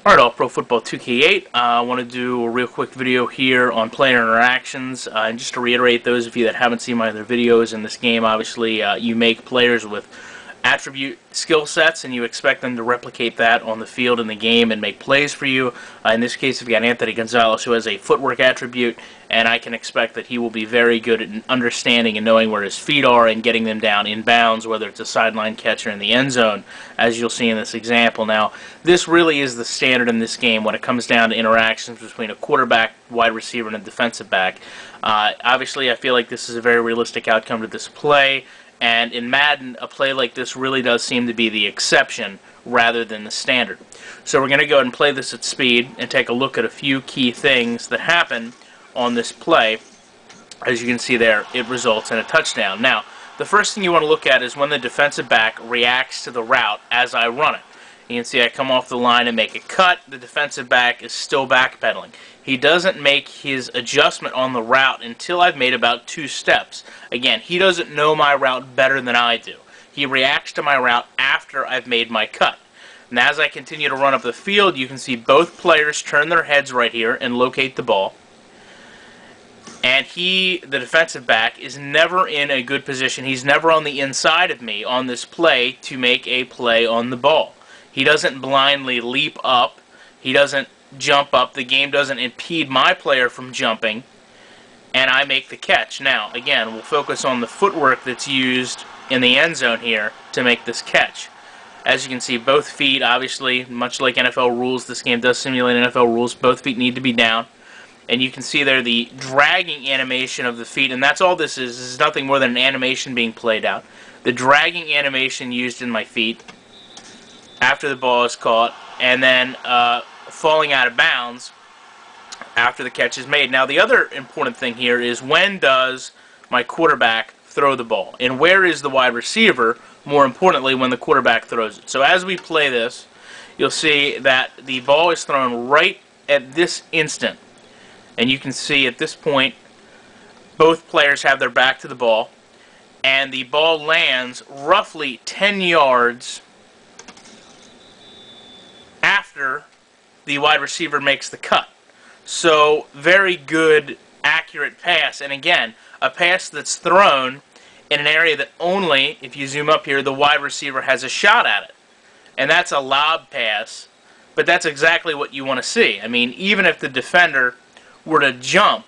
Alright, all Pro Football 2K8. I want to do a real quick video here on player interactions. And just to reiterate, those of you that haven't seen my other videos in this game, obviously you make players with attribute skill sets and you expect them to replicate that on the field in the game and make plays for you. In this case, we've got Anthony Gonzalez, who has a footwork attribute, and I can expect that he will be very good at understanding and knowing where his feet are and getting them down in bounds, whether it's a sideline catch or in the end zone, as you'll see in this example. Now, this really is the standard in this game when it comes down to interactions between a quarterback, wide receiver, and a defensive back. Obviously, I feel like this is a very realistic outcome to this play. And in Madden, a play like this really does seem to be the exception rather than the standard. So we're going to go ahead and play this at speed and take a look at a few key things that happen on this play. As you can see there, it results in a touchdown. Now, the first thing you want to look at is when the defensive back reacts to the route as I run it. You can see I come off the line and make a cut. The defensive back is still backpedaling. He doesn't make his adjustment on the route until I've made about 2 steps. Again, he doesn't know my route better than I do. He reacts to my route after I've made my cut. And as I continue to run up the field, you can see both players turn their heads right here and locate the ball. And he, the defensive back, is never in a good position. He's never on the inside of me on this play to make a play on the ball. He doesn't blindly leap up. He doesn't jump up. The game doesn't impede my player from jumping. And I make the catch. Now, again, we'll focus on the footwork that's used in the end zone here to make this catch. As you can see, both feet, obviously, much like NFL rules, this game does simulate NFL rules. Both feet need to be down. And you can see there the dragging animation of the feet. And that's all this is. This is nothing more than an animation being played out. The dragging animation used in my feet after the ball is caught, and then falling out of bounds after the catch is made. Now, the other important thing here is when does my quarterback throw the ball? And where is the wide receiver, more importantly, when the quarterback throws it? So as we play this, you'll see that the ball is thrown right at this instant. And you can see at this point, both players have their back to the ball, and the ball lands roughly 10 yards after the wide receiver makes the cut. So, very good, accurate pass. And again, a pass that's thrown in an area that only, if you zoom up here, the wide receiver has a shot at it. And that's a lob pass, but that's exactly what you want to see. I mean, even if the defender were to jump,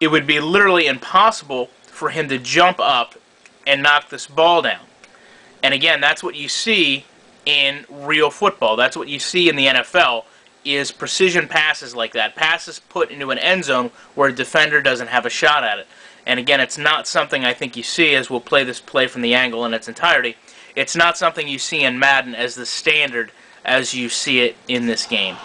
it would be literally impossible for him to jump up and knock this ball down. And again, that's what you see in real football. That's what you see in the NFL, is precision passes like that. Passes put into an end zone where a defender doesn't have a shot at it. And again, it's not something I think you see, as we'll play this play from the angle in its entirety. It's not something you see in Madden as the standard as you see it in this game.